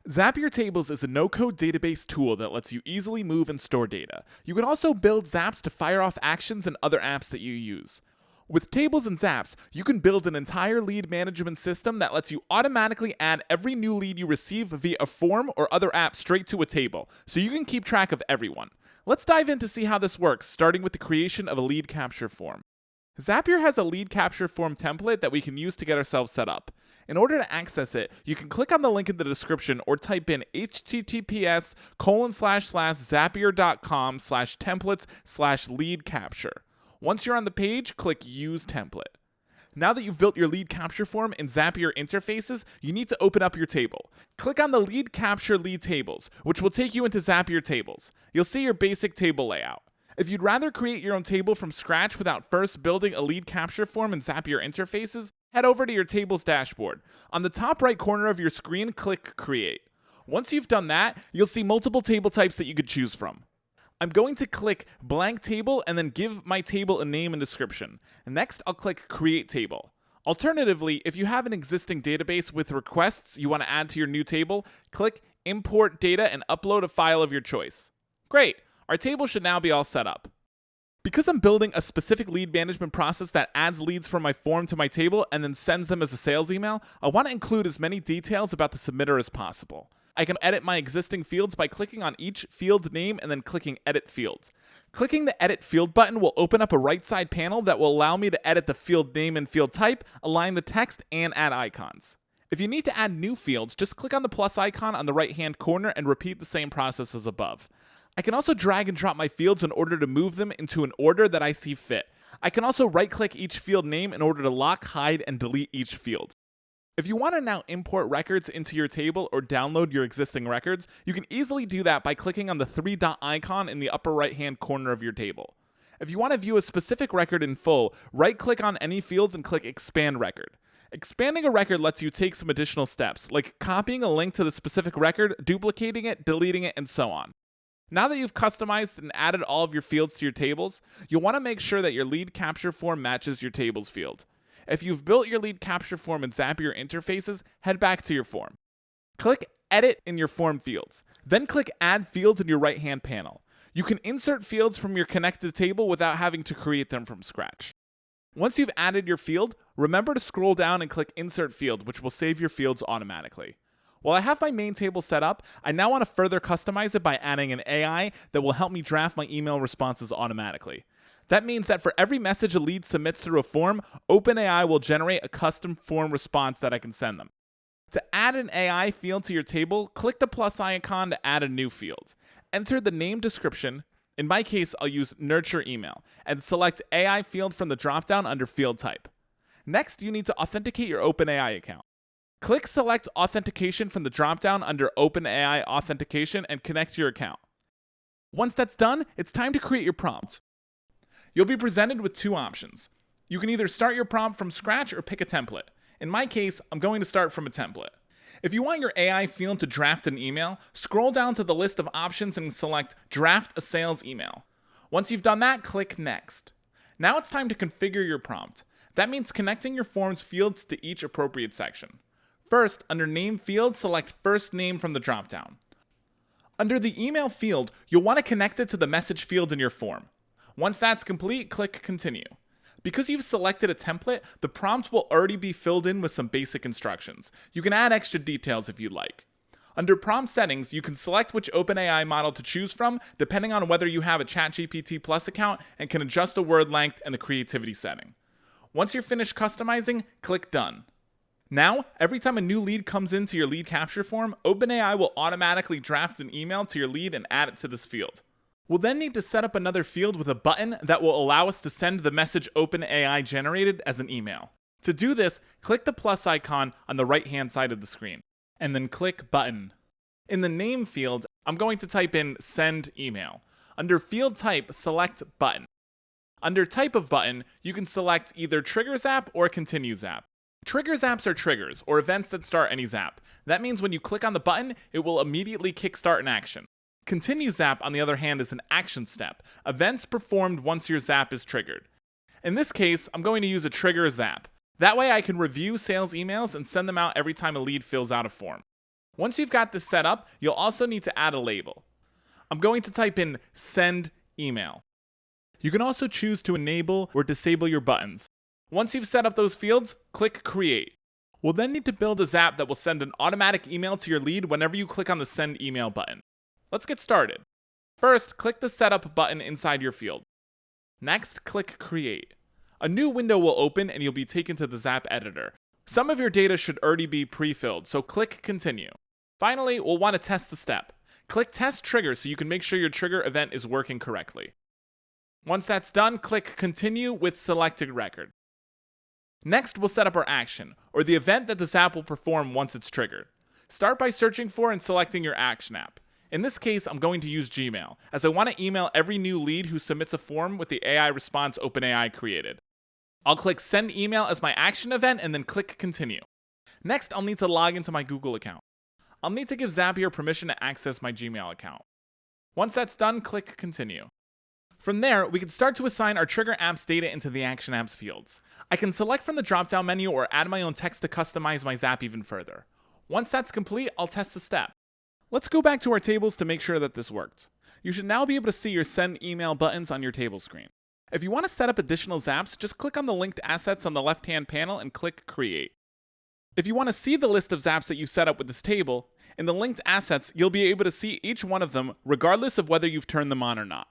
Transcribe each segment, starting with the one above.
Zapier Tables is a no-code database tool that lets you easily move and store data. You can also build zaps to fire off actions and other apps that you use. With tables and zaps, you can build an entire lead management system that lets you automatically add every new lead you receive via a form or other app straight to a table, so you can keep track of everyone. Let's dive in to see how this works, starting with the creation of a lead capture form. Zapier has a lead capture form template that we can use to get ourselves set up. In order to access it, you can click on the link in the description or type in https://zapier.com/templates/lead capture. Once you're on the page, click Use Template. Now that you've built your lead capture form in Zapier interfaces, you need to open up your table. Click on the Lead Capture Lead Tables, which will take you into Zapier Tables. You'll see your basic table layout. If you'd rather create your own table from scratch without first building a lead capture form in Zapier interfaces, head over to your tables dashboard. On the top right corner of your screen, click Create. Once you've done that, you'll see multiple table types that you could choose from. I'm going to click Blank Table and then give my table a name and description. Next, I'll click Create Table. Alternatively, if you have an existing database with requests you want to add to your new table, click Import Data and upload a file of your choice. Great! Our table should now be all set up. Because I'm building a specific lead management process that adds leads from my form to my table and then sends them as a sales email, I want to include as many details about the submitter as possible. I can edit my existing fields by clicking on each field name and then clicking Edit Fields. Clicking the Edit Field button will open up a right side panel that will allow me to edit the field name and field type, align the text, and add icons. If you need to add new fields, just click on the plus icon on the right hand corner and repeat the same process as above. I can also drag and drop my fields in order to move them into an order that I see fit. I can also right-click each field name in order to lock, hide, and delete each field. If you want to now import records into your table or download your existing records, you can easily do that by clicking on the three-dot icon in the upper right-hand corner of your table. If you want to view a specific record in full, right-click on any fields and click Expand Record. Expanding a record lets you take some additional steps, like copying a link to the specific record, duplicating it, deleting it, and so on. Now that you've customized and added all of your fields to your tables, you'll want to make sure that your lead capture form matches your tables field. If you've built your lead capture form in Zapier interfaces, head back to your form. Click Edit in your form fields. Then click Add Fields in your right-hand panel. You can insert fields from your connected table without having to create them from scratch. Once you've added your field, remember to scroll down and click Insert Field, which will save your fields automatically. While I have my main table set up, I now want to further customize it by adding an AI that will help me draft my email responses automatically. That means that for every message a lead submits through a form, OpenAI will generate a custom form response that I can send them. To add an AI field to your table, click the plus icon to add a new field. Enter the name description, in my case I'll use Nurture Email, and select AI field from the dropdown under Field Type. Next, you need to authenticate your OpenAI account. Click Select Authentication from the dropdown under OpenAI Authentication and connect your account. Once that's done, it's time to create your prompt. You'll be presented with two options. You can either start your prompt from scratch or pick a template. In my case, I'm going to start from a template. If you want your AI field to draft an email, scroll down to the list of options and select Draft a Sales Email. Once you've done that, click Next. Now it's time to configure your prompt. That means connecting your form's fields to each appropriate section. First, under Name field, select First Name from the dropdown. Under the Email field, you'll want to connect it to the message field in your form. Once that's complete, click Continue. Because you've selected a template, the prompt will already be filled in with some basic instructions. You can add extra details if you'd like. Under Prompt Settings, you can select which OpenAI model to choose from, depending on whether you have a ChatGPT Plus account, and can adjust the word length and the creativity setting. Once you're finished customizing, click Done. Now, every time a new lead comes into your lead capture form, OpenAI will automatically draft an email to your lead and add it to this field. We'll then need to set up another field with a button that will allow us to send the message OpenAI generated as an email. To do this, click the plus icon on the right-hand side of the screen, and then click Button. In the Name field, I'm going to type in Send Email. Under Field Type, select Button. Under Type of Button, you can select either Trigger Zap or Continue Zap. Trigger zaps are triggers, or events that start any zap. That means when you click on the button, it will immediately kickstart an action. Continue zap, on the other hand, is an action step, events performed once your zap is triggered. In this case, I'm going to use a trigger zap. That way I can review sales emails and send them out every time a lead fills out a form. Once you've got this set up, you'll also need to add a label. I'm going to type in send email. You can also choose to enable or disable your buttons. Once you've set up those fields, click create. We'll then need to build a Zap that will send an automatic email to your lead whenever you click on the send email button. Let's get started. First, click the setup button inside your field. Next, click create. A new window will open and you'll be taken to the Zap editor. Some of your data should already be pre-filled, so click continue. Finally, we'll want to test the step. Click test trigger so you can make sure your trigger event is working correctly. Once that's done, click continue with selected record. Next, we'll set up our action, or the event that the Zap will perform once it's triggered. Start by searching for and selecting your action app. In this case, I'm going to use Gmail, as I want to email every new lead who submits a form with the AI response OpenAI created. I'll click send email as my action event and then click continue. Next, I'll need to log into my Google account. I'll need to give Zapier permission to access my Gmail account. Once that's done, click continue. From there, we can start to assign our trigger apps data into the action apps fields. I can select from the drop-down menu or add my own text to customize my Zap even further. Once that's complete, I'll test the step. Let's go back to our tables to make sure that this worked. You should now be able to see your send email buttons on your table screen. If you want to set up additional Zaps, just click on the linked assets on the left-hand panel and click create. If you want to see the list of Zaps that you set up with this table, in the linked assets, you'll be able to see each one of them regardless of whether you've turned them on or not.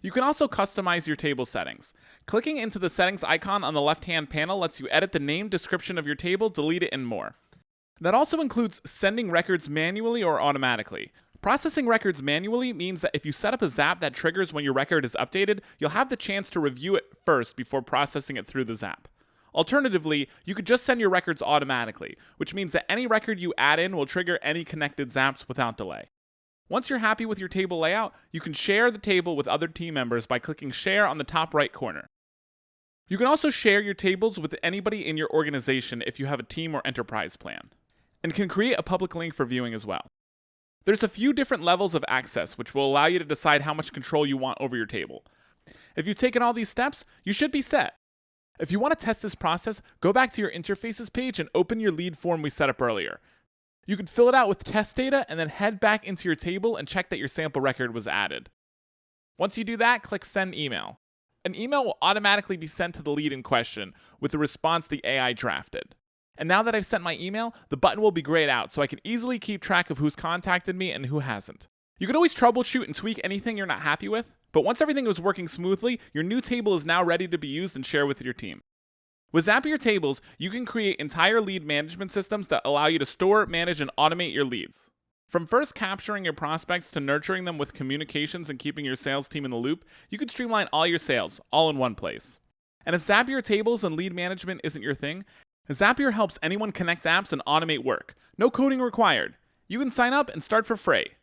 You can also customize your table settings. Clicking into the settings icon on the left-hand panel lets you edit the name, description of your table, delete it, and more. That also includes sending records manually or automatically. Processing records manually means that if you set up a Zap that triggers when your record is updated, you'll have the chance to review it first before processing it through the Zap. Alternatively, you could just send your records automatically, which means that any record you add in will trigger any connected Zaps without delay. Once you're happy with your table layout, you can share the table with other team members by clicking share on the top right corner. You can also share your tables with anybody in your organization if you have a team or enterprise plan, and can create a public link for viewing as well. There's a few different levels of access which will allow you to decide how much control you want over your table. If you've taken all these steps, you should be set. If you want to test this process, go back to your interfaces page and open your lead form we set up earlier. You can fill it out with test data and then head back into your table and check that your sample record was added. Once you do that, click send email. An email will automatically be sent to the lead in question with the response the AI drafted. And now that I've sent my email, the button will be grayed out so I can easily keep track of who's contacted me and who hasn't. You can always troubleshoot and tweak anything you're not happy with, but once everything was working smoothly, your new table is now ready to be used and share with your team. With Zapier tables, you can create entire lead management systems that allow you to store, manage, and automate your leads. From first capturing your prospects to nurturing them with communications and keeping your sales team in the loop, you can streamline all your sales, all in one place. And if Zapier tables and lead management isn't your thing, Zapier helps anyone connect apps and automate work. No coding required. You can sign up and start for free.